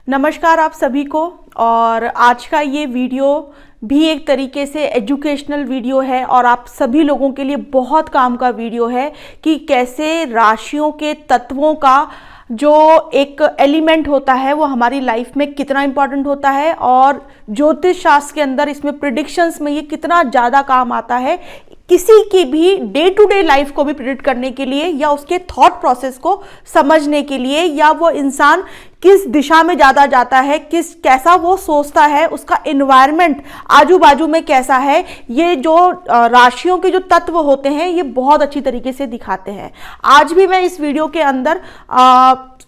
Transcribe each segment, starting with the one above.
नमस्कार आप सभी को। और आज का ये वीडियो भी एक तरीके से एजुकेशनल वीडियो है और आप सभी लोगों के लिए बहुत काम का वीडियो है कि कैसे राशियों के तत्वों का जो एक एलिमेंट होता है वो हमारी लाइफ में कितना इम्पॉर्टेंट होता है और ज्योतिष शास्त्र के अंदर इसमें प्रिडिक्शंस में ये कितना ज़्यादा काम आता है किसी की भी डे टू डे लाइफ को भी प्रिडिक्ट करने के लिए या उसके थॉट प्रोसेस को समझने के लिए या वो इंसान किस दिशा में ज़्यादा जाता है, कैसा वो सोचता है, उसका एनवायरनमेंट आजू बाजू में कैसा है, ये जो राशियों के जो तत्व होते हैं ये बहुत अच्छी तरीके से दिखाते हैं। आज भी मैं इस वीडियो के अंदर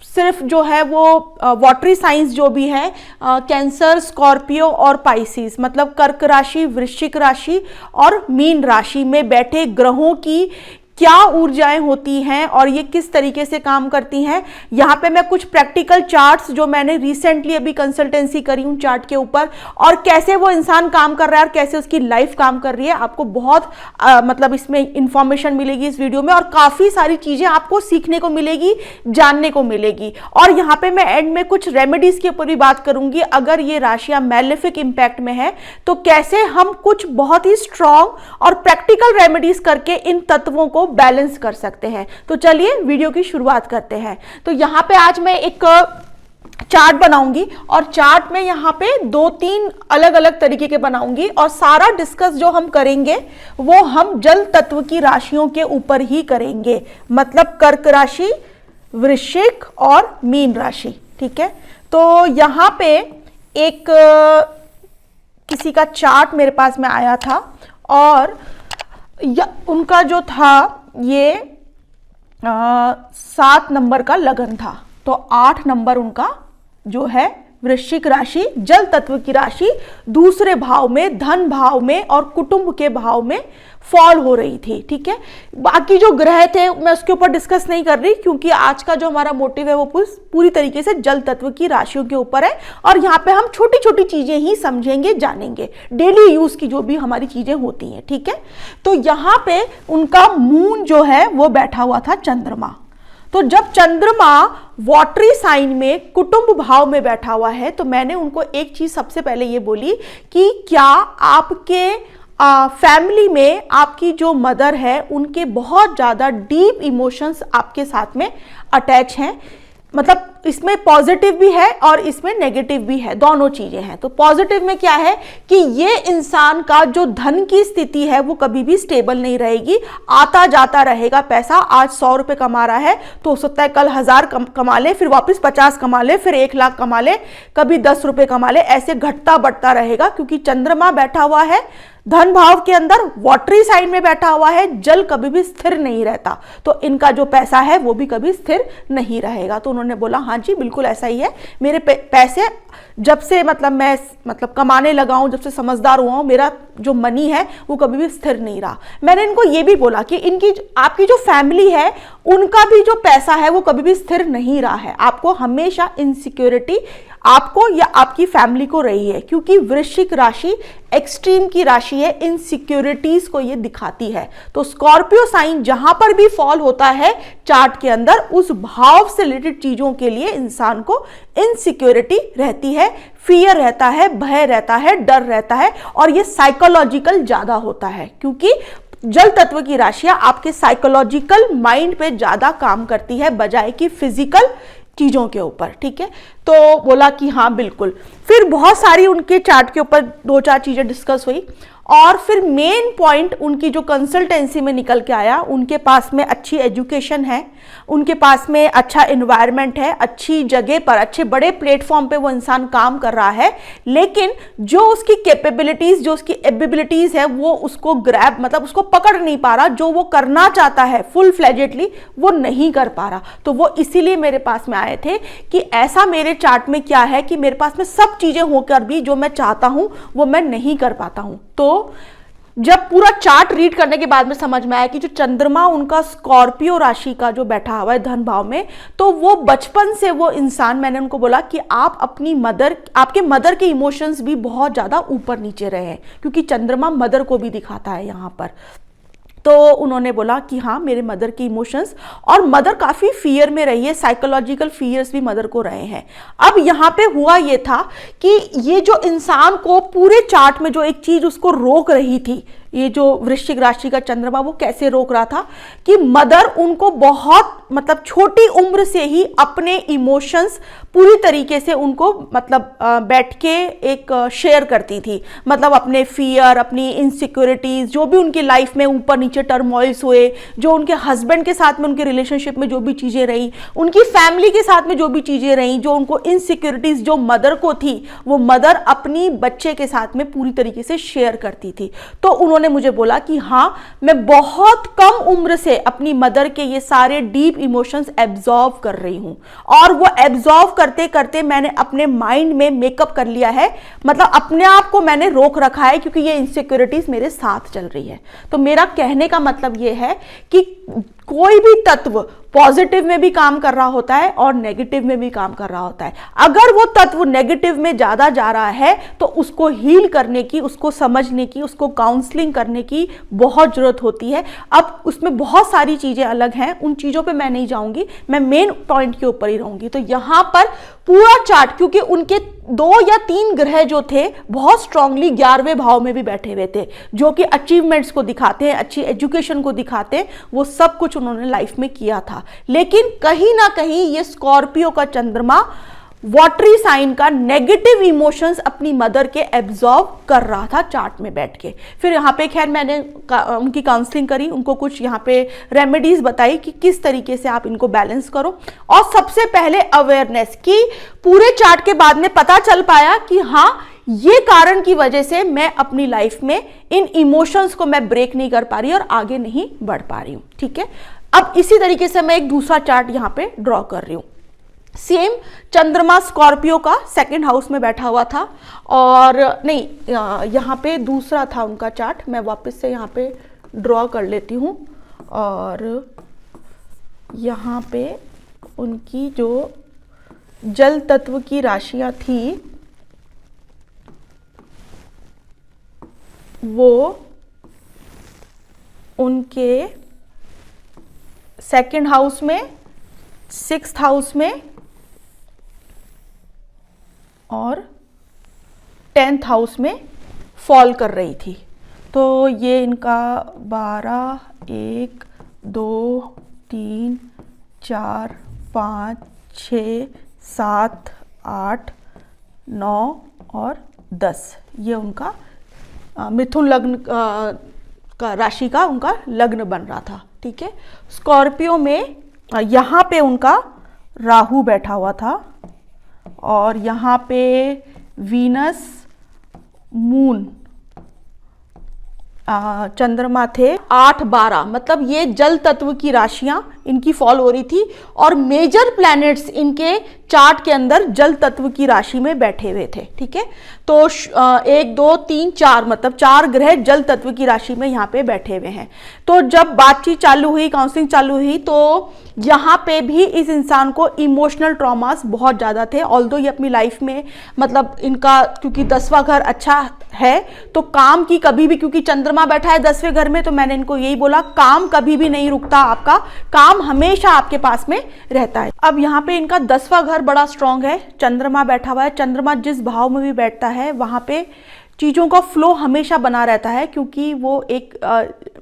सिर्फ जो है वो वाटरी साइंस जो भी है कैंसर, स्कॉर्पियो और पाइसिस मतलब कर्क राशि, वृश्चिक राशि और मीन राशि में बैठे ग्रहों की क्या ऊर्जाएं होती हैं और ये किस तरीके से काम करती हैं। यहाँ पे मैं कुछ प्रैक्टिकल चार्ट्स जो मैंने रिसेंटली अभी कंसल्टेंसी करी हूँ चार्ट के ऊपर और कैसे वो इंसान काम कर रहा है और कैसे उसकी लाइफ काम कर रही है, आपको बहुत मतलब इसमें इंफॉर्मेशन मिलेगी इस वीडियो में और काफ़ी सारी चीज़ें आपको सीखने को मिलेगी, जानने को मिलेगी। और यहाँ पे मैं एंड में कुछ रेमेडीज़ के ऊपर भी बात करूँगी। अगर ये राशियाँ मैलेफिक इम्पैक्ट में है तो कैसे हम कुछ बहुत ही स्ट्रॉन्ग और प्रैक्टिकल रेमेडीज़ करके इन तत्वों को बैलेंस कर सकते हैं। तो चलिए वीडियो की शुरुआत करते हैं। तो यहाँ पे आज मैं एक चार्ट बनाऊंगी और चार्ट में यहाँ पे 2-3 अलग अलग तरीके के बनाऊंगी और सारा डिस्कस जो हम करेंगे वो हम जल तत्व की राशियों के ऊपर ही करेंगे, मतलब कर्क राशि, वृश्चिक और मीन राशि। ठीक है, तो यहाँ पे एक किसी का चार्ट मेरे पास में आया था और उनका जो था ये 7 नंबर का लगन था, तो 8 नंबर उनका जो है वृश्चिक राशि, जल तत्व की राशि, दूसरे भाव में, धन भाव में और कुटुंब के भाव में फॉल हो रही थी। ठीक है, बाकी जो ग्रह थे मैं उसके ऊपर डिस्कस नहीं कर रही क्योंकि आज का जो हमारा मोटिव है वो पूरी तरीके से जल तत्व की राशियों के ऊपर है और यहाँ पे हम छोटी छोटी चीजें ही समझेंगे, जानेंगे, डेली यूज की जो भी हमारी चीजें होती हैं। ठीक है, तो यहाँ पे उनका मून जो है वो बैठा हुआ था चंद्रमा। तो जब चंद्रमा वाटरी साइन में कुटुंब भाव में बैठा हुआ है तो मैंने उनको एक चीज सबसे पहले ये बोली कि क्या आपके फैमिली में आपकी जो मदर है उनके बहुत ज़्यादा डीप इमोशंस आपके साथ में अटैच हैं, मतलब इसमें पॉजिटिव भी है और इसमें नेगेटिव भी है, दोनों चीजें हैं। तो पॉजिटिव में क्या है कि ये इंसान का जो धन की स्थिति है वो कभी भी स्टेबल नहीं रहेगी, आता जाता रहेगा पैसा। आज 100 रुपए कमा रहा है तो हो सकता है कल 1000 कमा ले, फिर वापस 50 कमा ले, फिर 1 लाख कमा ले, कभी 10 रुपए कमा ले, ऐसे घटता बढ़ता रहेगा क्योंकि चंद्रमा बैठा हुआ है धन भाव के अंदर, वाटरी साइन में बैठा हुआ है, जल कभी भी स्थिर नहीं रहता, तो इनका जो पैसा है वो भी कभी स्थिर नहीं रहेगा। तो उन्होंने बोला हाँ जी बिल्कुल ऐसा ही है, मेरे पैसे जब से मैं कमाने लगा हूं, जब से समझदार हुआ हूं, मेरा जो मनी है वो कभी भी स्थिर नहीं रहा। मैंने इनको ये भी बोला कि इनकी आपकी जो फैमिली है उनका भी जो पैसा है वो कभी भी स्थिर नहीं रहा है, आपको हमेशा इनसिक्योरिटी आपको या आपकी फैमिली को रही है क्योंकि वृश्चिक राशि एक्सट्रीम की राशि है, इनसिक्योरिटीज को ये दिखाती है। तो स्कॉर्पियो साइन जहां पर भी फॉल होता है चार्ट के अंदर उस भाव से रिलेटेड चीजों के लिए इंसान को इनसिक्योरिटी रहती है, फियर रहता है, भय रहता है, डर रहता है और ये साइकोलॉजिकल ज्यादा होता है क्योंकि जल तत्व की राशियां आपके साइकोलॉजिकल माइंड पे ज्यादा काम करती है बजाय कि फिजिकल चीजों के ऊपर। ठीक है, तो बोला कि हाँ बिल्कुल। फिर बहुत सारी उनके चार्ट के ऊपर 2-4 चीजें डिस्कस हुई और फिर मेन पॉइंट उनकी जो कंसल्टेंसी में निकल के आया, उनके पास में अच्छी एजुकेशन है, उनके पास में अच्छा एनवायरनमेंट है, अच्छी जगह पर, अच्छे बड़े प्लेटफॉर्म पे वो इंसान काम कर रहा है, लेकिन जो उसकी कैपेबिलिटीज, जो उसकी एबिलिटीज है वो उसको ग्रैब मतलब उसको पकड़ नहीं पा रहा, जो वो करना चाहता है फुल फ्लेजेडली वो नहीं कर पा रहा। तो वो इसीलिए मेरे पास में आए थे कि ऐसा मेरे चार्ट में क्या है कि मेरे पास में सब चीजें होकर भी जो मैं चाहता हूं वो मैं नहीं कर पाता हूं। तो जब पूरा चार्ट रीड करने के बाद में समझ में आया कि जो चंद्रमा उनका स्कॉर्पियो राशि का जो बैठा हुआ है धन भाव में, तो वो बचपन से वो इंसान, मैंने उनको बोला कि आप अपनी मदर, आपके मदर के इमोशंस भी बहुत ज्यादा ऊपर नीचे रहे हैं क्योंकि चंद्रमा मदर को भी दिखाता है यहाँ पर। तो उन्होंने बोला कि हाँ, मेरे मदर के इमोशंस, और मदर काफ़ी फियर में रही है, साइकोलॉजिकल फियर्स भी मदर को रहे हैं। अब यहाँ पे हुआ ये था कि ये जो इंसान को पूरे चार्ट में जो एक चीज़ उसको रोक रही थी, ये जो वृश्चिक राशि का चंद्रमा, वो कैसे रोक रहा था कि मदर उनको बहुत मतलब छोटी उम्र से ही अपने इमोशंस पूरी तरीके से उनको मतलब बैठ के एक शेयर करती थी। मतलब अपने फियर, अपनी इनसिक्योरिटीज, जो भी उनकी लाइफ में ऊपर नीचे टर्मोइल्स हुए, जो उनके हस्बैंड के साथ में उनके रिलेशनशिप में जो भी चीज़ें रही, उनकी फैमिली के साथ में जो भी चीज़ें रही, जो उनको इनसिक्योरिटीज जो मदर को थी, वो मदर अपनी बच्चे के साथ में पूरी तरीके से शेयर करती थी। तो उन्होंने मुझे बोला कि हाँ, मैं बहुत कम उम्र से अपनी मदर के ये सारे डीप इमोशंस एब्जॉर्व कर रही हूं, और वो एब्जॉर्व करते करते मैंने अपने माइंड में मेकअप कर लिया है, मतलब अपने आप को मैंने रोक रखा है, क्योंकि ये इनसिक्योरिटीज मेरे साथ चल रही है। तो मेरा कहने का मतलब ये है कि कोई भी तत्व पॉजिटिव में भी काम कर रहा होता है और नेगेटिव में भी काम कर रहा होता है। अगर वो तत्व नेगेटिव में ज़्यादा जा रहा है तो उसको हील करने की, उसको समझने की, उसको काउंसलिंग करने की बहुत ज़रूरत होती है। अब उसमें बहुत सारी चीज़ें अलग हैं, उन चीज़ों पे मैं नहीं जाऊंगी, मैं मेन पॉइंट के ऊपर ही रहूंगी। तो यहाँ पर पूरा चार्ट, क्योंकि उनके 2 या 3 ग्रह जो थे बहुत स्ट्रांगली 11वें भाव में भी बैठे हुए थे, जो कि अचीवमेंट्स को दिखाते हैं, अच्छी एजुकेशन को दिखाते हैं, वो सब कुछ उन्होंने लाइफ में किया था। लेकिन कहीं ना कहीं ये स्कॉर्पियो का चंद्रमा वाटरी साइन का नेगेटिव इमोशंस अपनी मदर के एब्जॉर्व कर रहा था चार्ट में बैठ के। फिर यहाँ पे खैर मैंने उनकी काउंसलिंग करी, उनको कुछ यहाँ पे रेमेडीज बताई कि किस तरीके से आप इनको बैलेंस करो। और सबसे पहले अवेयरनेस की, पूरे चार्ट के बाद में पता चल पाया कि हाँ, ये कारण की वजह से मैं अपनी लाइफ में इन इमोशंस को मैं ब्रेक नहीं कर पा रही और आगे नहीं बढ़ पा रही हूँ। ठीक है, अब इसी तरीके से मैं एक दूसरा चार्ट यहाँ पे ड्रॉ कर रही हूँ। सेम चंद्रमा स्कॉर्पियो का 2nd हाउस में बैठा हुआ था, और नहीं, यहाँ पे दूसरा था उनका चार्ट, मैं वापस से यहाँ पे ड्रॉ कर लेती हूँ। और यहाँ पे उनकी जो जल तत्व की राशियाँ थी वो उनके 2nd हाउस में, 6th हाउस में और 10th हाउस में फॉल कर रही थी। तो ये इनका 12, 1, 2, 3, 4, 5, 6, 7, 8, 9 और 10, ये उनका मिथुन लग्न का राशि का उनका लग्न बन रहा था। ठीक है, स्कॉर्पियो में यहाँ पे उनका राहु बैठा हुआ था, और यहाँ पे वीनस, मून, चंद्रमा थे। 8, 12 मतलब ये जल तत्व की राशियां इनकी फॉल हो रही थी, और मेजर प्लैनेट्स इनके चार्ट के अंदर जल तत्व की राशि में बैठे हुए थे। ठीक है, तो 1, 2, 3, 4 मतलब 4 ग्रह जल तत्व की राशि में यहाँ पे बैठे हुए हैं। तो जब बातचीत चालू हुई, काउंसलिंग चालू हुई, तो यहाँ पे भी इस इंसान को इमोशनल ट्रॉमास बहुत ज़्यादा थे। ऑल्दो ये अपनी लाइफ में मतलब इनका क्योंकि 10वां घर अच्छा है, तो काम की कभी भी, क्योंकि चंद्रमा बैठा है 10वें घर में, तो मैंने इनको यही बोला, काम कभी भी नहीं रुकता, आपका काम हमेशा आपके पास में रहता है। अब यहाँ पे इनका 10वां घर बड़ा स्ट्रांग है, चंद्रमा बैठा हुआ है। चंद्रमा जिस भाव में भी बैठता है वहाँ पे चीज़ों का फ्लो हमेशा बना रहता है, क्योंकि वो एक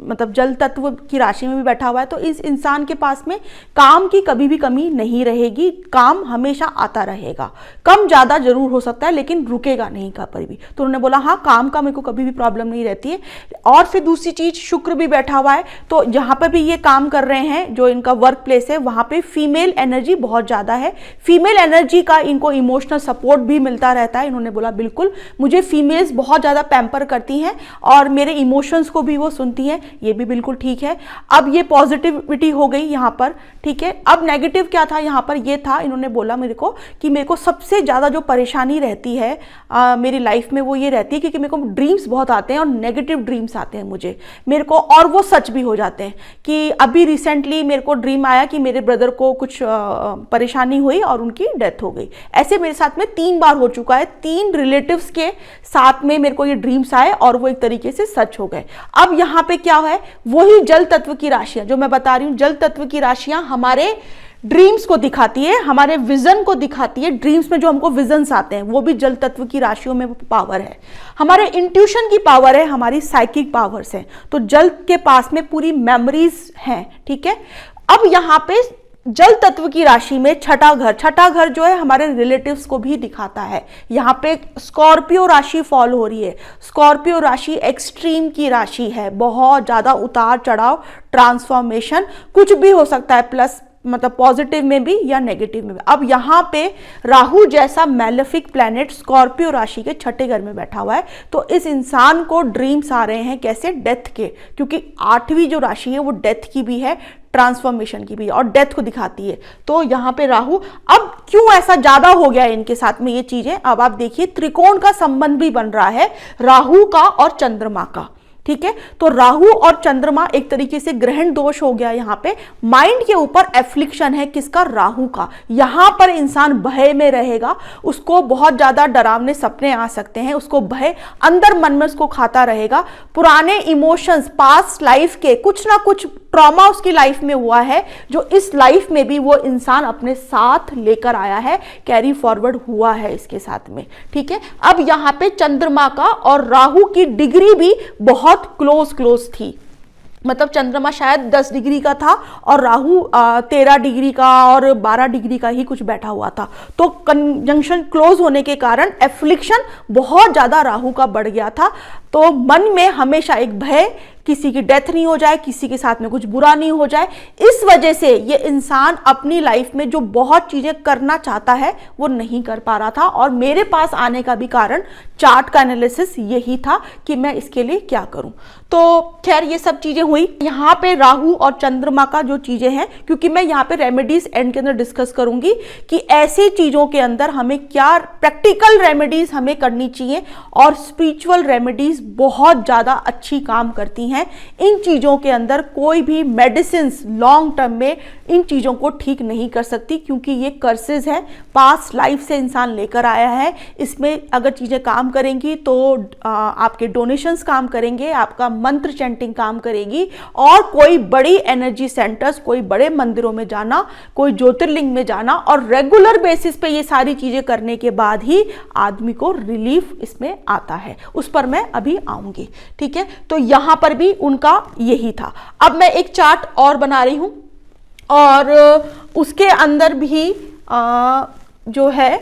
मतलब जल तत्व की राशि में भी बैठा हुआ है। तो इस इंसान के पास में काम की कभी भी कमी नहीं रहेगी, काम हमेशा आता रहेगा, कम ज़्यादा जरूर हो सकता है लेकिन रुकेगा नहीं कभी भी। तो उन्होंने बोला हाँ, काम का मेरे को कभी भी प्रॉब्लम नहीं रहती है। और फिर दूसरी चीज़, शुक्र भी बैठा हुआ है, तो जहाँ पर भी ये काम कर रहे हैं, जो इनका वर्क प्लेस है, वहाँ पर फीमेल एनर्जी बहुत ज़्यादा है। फीमेल एनर्जी का इनको इमोशनल सपोर्ट भी मिलता रहता है। इन्होंने बोला बिल्कुल, मुझे फीमेल्स बहुत ज़्यादा पैम्पर करती हैं और मेरे इमोशंस को भी वो सुनती हैं, ये भी बिल्कुल ठीक है। अब ये पॉजिटिविटी हो गई यहाँ पर। ठीक है, अब नेगेटिव क्या था यहाँ पर, ये था, इन्होंने बोला मेरे को कि मेरे को सबसे ज़्यादा जो परेशानी रहती है मेरी लाइफ में वो ये रहती है क्योंकि मेरे को ड्रीम्स बहुत आते हैं और नेगेटिव ड्रीम्स आते हैं मेरे को, और वो सच भी हो जाते हैं। कि अभी रिसेंटली मेरे को ड्रीम आया कि मेरे ब्रदर को कुछ परेशानी हुई और उनकी डेथ हो गई। ऐसे मेरे साथ में 3 बार हो चुका है, 3 रिलेटिव्स के साथ में मेरे को ये ड्रीम्स आए और वो एक तरीके से सच हो गए। अब यहाँ पे क्या है? वही जल तत्व की राशियां जो मैं बता रही हूं। जल तत्व की राशियां हमारे ड्रीम्स को दिखाती है, हमारे विजन को दिखाती है। ड्रीम्स में जो हमको विजन्स आते हैं वो भी जल तत्व की राशियों में पावर है। हमारे इंट्यूशन की पावर है, हमारी साइकिक पावर्स है। तो जल के पास में पूरी मेमोरीज हैं, ठीक है। अब यहाँ पे जल तत्व की राशि में छठा घर जो है हमारे रिलेटिव्स को भी दिखाता है। यहाँ पे स्कॉर्पियो राशि फॉल हो रही है। स्कॉर्पियो राशि एक्सट्रीम की राशि है, बहुत ज्यादा उतार चढ़ाव, ट्रांसफॉर्मेशन कुछ भी हो सकता है, प्लस मतलब पॉजिटिव में भी या नेगेटिव में भी। अब यहाँ पे राहु जैसा मैलेफिक प्लैनेट स्कॉर्पियो राशि के छठे घर में बैठा हुआ है। तो इस इंसान को ड्रीम्स आ रहे हैं, कैसे? डेथ के, क्योंकि आठवीं जो राशि है वो डेथ की भी है, ट्रांसफॉर्मेशन की भी है और डेथ को दिखाती है। तो यहाँ पे राहु, अब क्यों ऐसा ज्यादा हो गया है इनके साथ में ये चीजें? अब आप देखिए त्रिकोण का संबंध भी बन रहा है राहु का और चंद्रमा का, ठीक है। तो राहु और चंद्रमा एक तरीके से ग्रहण दोष हो गया। यहाँ पे माइंड के ऊपर एफ्लिक्शन है, किसका? राहु का। यहां पर इंसान भय में रहेगा, उसको बहुत ज्यादा डरावने सपने आ सकते हैं, उसको भय अंदर मन में उसको खाता रहेगा। पुराने इमोशंस, पास्ट लाइफ के कुछ ना कुछ ट्रॉमा उसकी लाइफ में हुआ है, जो इस लाइफ में भी वो इंसान अपने साथ लेकर आया है, कैरी फॉरवर्ड हुआ है इसके साथ में, ठीक है। अब यहाँ पे चंद्रमा का और राहु की डिग्री भी बहुत क्लोज थी। मतलब चंद्रमा शायद 10 डिग्री का था और राहु 13 डिग्री का और 12 डिग्री का ही कुछ बैठा हुआ था। तो कंजंक्शन क्लोज होने के कारण एफ्लिक्शन बहुत ज्यादा राहु का बढ़ गया था। तो मन में हमेशा एक भय, किसी की डेथ नहीं हो जाए, किसी के साथ में कुछ बुरा नहीं हो जाए। इस वजह से ये इंसान अपनी लाइफ में जो बहुत चीजें करना चाहता है वो नहीं कर पा रहा था। और मेरे पास आने का भी कारण चार्ट का एनालिसिस यही था कि मैं इसके लिए क्या करूं। तो खैर ये सब चीजें हुई। यहाँ पे राहु और चंद्रमा का जो चीजें हैं, क्योंकि मैं यहाँ पे रेमेडीज एंड के अंदर डिस्कस करूंगी कि ऐसी चीजों के अंदर हमें क्या प्रैक्टिकल रेमेडीज हमें करनी चाहिए और स्पिरिचुअल रेमेडीज बहुत ज्यादा अच्छी काम करती हैं। इन चीजों के अंदर कोई भी मेडिसिन लॉन्ग टर्म में इन चीजों को ठीक नहीं कर सकती, क्योंकि ये कर्सेस है, पास्ट लाइफ से इंसान लेकर आया है। इसमें अगर चीजें काम करेंगी तो आपके डोनेशंस काम करेंगे, आपका मंत्र चैंटिंग काम करेगी, और कोई बड़ी एनर्जी सेंटर्स, कोई बड़े मंदिरों में जाना, कोई ज्योतिर्लिंग में जाना और रेगुलर बेसिस पे ये सारी चीजें करने के बाद ही आदमी को रिलीफ इसमें आता है। उस पर मैं अभी आऊंगी, ठीक है। तो यहां पर भी उनका यही था। अब मैं एक चार्ट और बना रही हूं और उसके अंदर भी जो है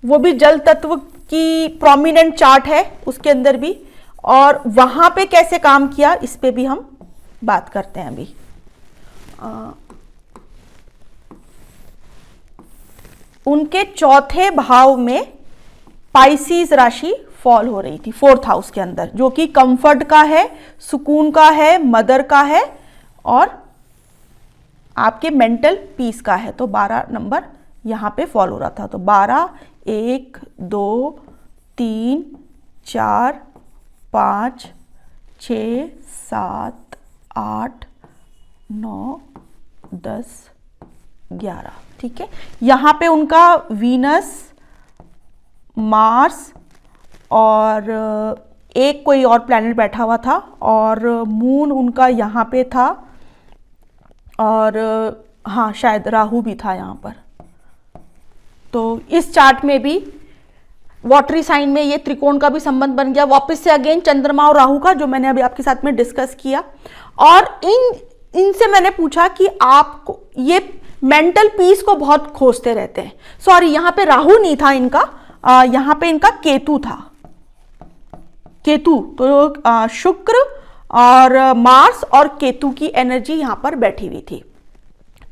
वो भी जल तत्व की प्रोमिनेंट चार्ट है उसके अंदर भी, और वहां पे कैसे काम किया इस पे भी हम बात करते हैं अभी। उनके चौथे भाव में पाइसिस राशि फॉल हो रही थी, 4th हाउस के अंदर, जो कि कंफर्ट का है, सुकून का है, मदर का है और आपके मेंटल पीस का है। तो 12 नंबर यहां पे फॉल हो रहा था। तो 12, 1, 2, 3, 4, 5, 6, 7, 8, 9, 10, 11, ठीक है। यहां पे उनका वीनस, मार्स और एक कोई और प्लैनेट बैठा हुआ था, और मून उनका यहाँ पे था, और हाँ शायद राहु भी था यहाँ पर। तो इस चार्ट में भी वाटरी साइन में ये त्रिकोण का भी संबंध बन गया वापस से, अगेन चंद्रमा और राहु का, जो मैंने अभी आपके साथ में डिस्कस किया। और इनसे मैंने पूछा कि आपको ये मेंटल पीस को बहुत खोजते रहते हैं। सॉरी, यहाँ पे राहु नहीं था इनका, यहाँ पे इनका केतु था, केतु। तो शुक्र और मार्स और केतु की एनर्जी यहां पर बैठी हुई थी।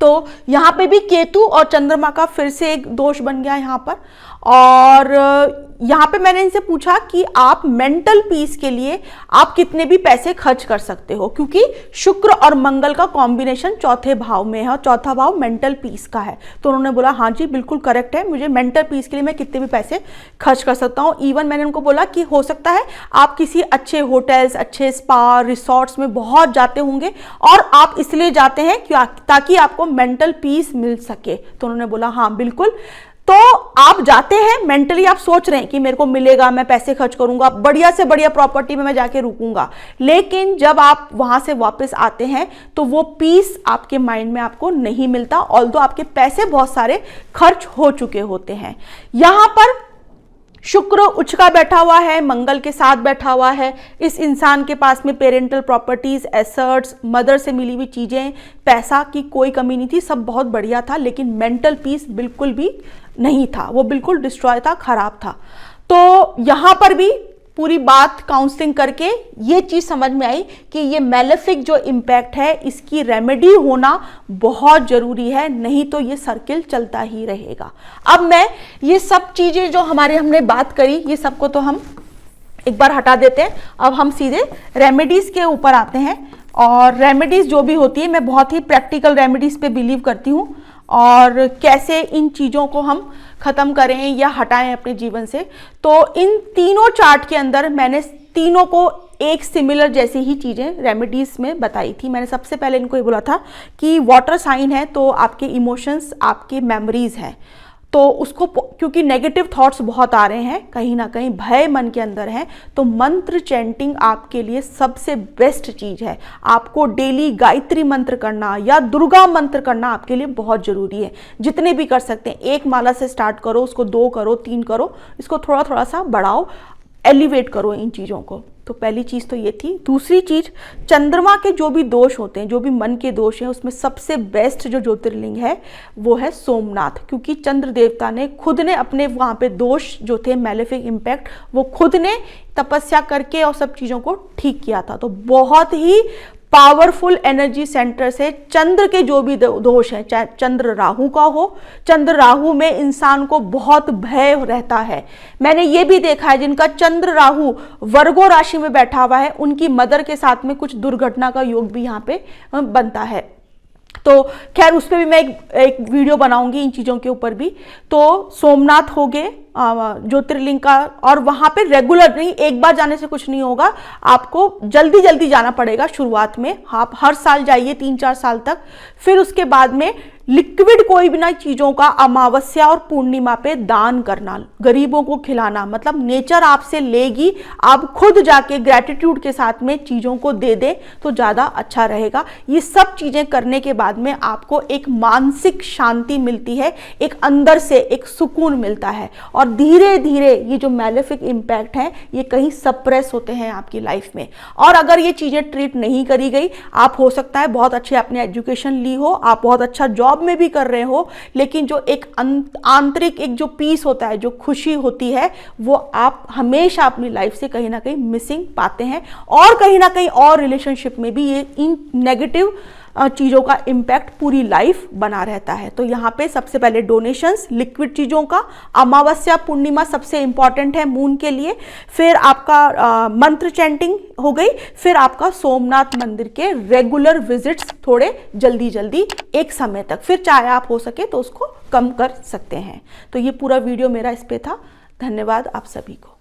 तो यहां पे भी केतु और चंद्रमा का फिर से एक दोष बन गया यहां पर। और यहां पे मैंने इनसे पूछा कि आप मेंटल पीस के लिए आप कितने भी पैसे खर्च कर सकते हो, क्योंकि शुक्र और मंगल का कॉम्बिनेशन चौथे भाव में है और चौथा भाव मेंटल पीस का है। तो उन्होंने बोला हाँ जी बिल्कुल करेक्ट है, मुझे मेंटल पीस के लिए मैं कितने भी पैसे खर्च कर सकता हूँ। इवन मैंने उनको बोला कि हो सकता है आप किसी अच्छे होटल्स, अच्छे स्पा, रिसोर्ट्स में बहुत जाते होंगे और आप इसलिए जाते हैं ताकि आपको मेंटल पीस मिल सके। तो उन्होंने बोला हाँ बिल्कुल। तो आप जाते हैं, मेंटली आप सोच रहे हैं कि मेरे को मिलेगा, मैं पैसे खर्च करूंगा, बढ़िया से बढ़िया प्रॉपर्टी में मैं जाके रुकूंगा, लेकिन जब आप वहां से वापस आते हैं तो वो पीस आपके माइंड में आपको नहीं मिलता, ऑल्दो आपके पैसे बहुत सारे खर्च हो चुके होते हैं। यहां पर शुक्र उच्च का बैठा हुआ है, मंगल के साथ बैठा हुआ है। इस इंसान के पास में पेरेंटल प्रॉपर्टीज, एसेट्स, मदर से मिली हुई चीजें, पैसा की कोई कमी नहीं थी, सब बहुत बढ़िया था, लेकिन मेंटल पीस बिल्कुल भी नहीं था, वो बिल्कुल डिस्ट्रॉय था, खराब था। तो यहां पर भी पूरी बात काउंसलिंग करके ये चीज समझ में आई कि ये मैलेफिक जो इम्पैक्ट है इसकी रेमेडी होना बहुत जरूरी है, नहीं तो ये सर्किल चलता ही रहेगा। अब मैं ये सब चीजें जो हमने बात करी, ये सबको तो हम एक बार हटा देते हैं। अब हम सीधे रेमेडीज के ऊपर आते हैं, और रेमेडीज जो भी होती है, मैं बहुत ही प्रैक्टिकल रेमेडीज पे बिलीव करती हूँ, और कैसे इन चीज़ों को हम ख़त्म करें या हटाएं अपने जीवन से। तो इन तीनों चार्ट के अंदर मैंने तीनों को एक सिमिलर जैसी ही चीज़ें रेमेडीज में बताई थी। मैंने सबसे पहले इनको ये बोला था कि वाटर साइन है तो आपके इमोशंस, आपके मेमोरीज हैं, तो उसको, क्योंकि नेगेटिव थॉट्स बहुत आ रहे हैं, कहीं ना कहीं भय मन के अंदर है, तो मंत्र चैंटिंग आपके लिए सबसे बेस्ट चीज़ है। आपको डेली गायत्री मंत्र करना या दुर्गा मंत्र करना आपके लिए बहुत ज़रूरी है, जितने भी कर सकते हैं। एक माला से स्टार्ट करो, उसको 2 करो, 3 करो, इसको थोड़ा थोड़ा सा बढ़ाओ, एलिवेट करो इन चीज़ों को। तो पहली चीज़ तो ये थी। दूसरी चीज़, चंद्रमा के जो भी दोष होते हैं, जो भी मन के दोष हैं, उसमें सबसे बेस्ट जो ज्योतिर्लिंग है वो है सोमनाथ, क्योंकि चंद्र देवता ने खुद ने अपने वहाँ पे दोष जो थे, मैलेफिक इम्पैक्ट, वो खुद ने तपस्या करके और सब चीज़ों को ठीक किया था। तो बहुत ही पावरफुल एनर्जी सेंटर से चंद्र के जो भी दोष हैं, चाहे चंद्र राहु का हो, चंद्र राहु में इंसान को बहुत भय रहता है। मैंने ये भी देखा है जिनका चंद्र राहु वर्गो राशि में बैठा हुआ है, उनकी मदर के साथ में कुछ दुर्घटना का योग भी यहाँ पे बनता है। तो खैर उस पर भी मैं एक वीडियो बनाऊंगी इन चीज़ों के ऊपर भी। तो सोमनाथ हो गए ज्योतिर्लिंग का, और वहां पे रेगुलर नहीं, एक बार जाने से कुछ नहीं होगा, आपको जल्दी जल्दी जाना पड़ेगा शुरुआत में। आप हर साल जाइए 3-4 साल तक, फिर उसके बाद में लिक्विड कोई भी ना चीज़ों का अमावस्या और पूर्णिमा पे दान करना, गरीबों को खिलाना, मतलब नेचर आपसे लेगी, आप खुद जाके ग्रैटिट्यूड के साथ में चीज़ों को दे दें तो ज़्यादा अच्छा रहेगा। ये सब चीज़ें करने के बाद में आपको एक मानसिक शांति मिलती है, एक अंदर से एक सुकून मिलता है, और धीरे धीरे ये जो मैलेफिक इम्पैक्ट है ये कहीं सप्रेस होते हैं आपकी लाइफ में। और अगर ये चीज़ें ट्रीट नहीं करी गई, आप हो सकता है बहुत अच्छे आपने एजुकेशन ली हो, आप बहुत अच्छा जॉब में भी कर रहे हो, लेकिन जो एक आंतरिक एक जो पीस होता है, जो खुशी होती है, वो आप हमेशा अपनी लाइफ से कहीं ना कहीं मिसिंग पाते हैं, और कहीं ना कहीं और रिलेशनशिप में भी ये इन नेगेटिव चीज़ों का इम्पैक्ट पूरी लाइफ बना रहता है। तो यहाँ पे सबसे पहले डोनेशंस, लिक्विड चीज़ों का, अमावस्या पूर्णिमा सबसे इंपॉर्टेंट है मून के लिए, फिर आपका मंत्र चैंटिंग हो गई, फिर आपका सोमनाथ मंदिर के रेगुलर विजिट्स थोड़े जल्दी जल्दी एक समय तक, फिर चाहे आप हो सके तो उसको कम कर सकते हैं। तो ये पूरा वीडियो मेरा इस पे था। धन्यवाद आप सभी को।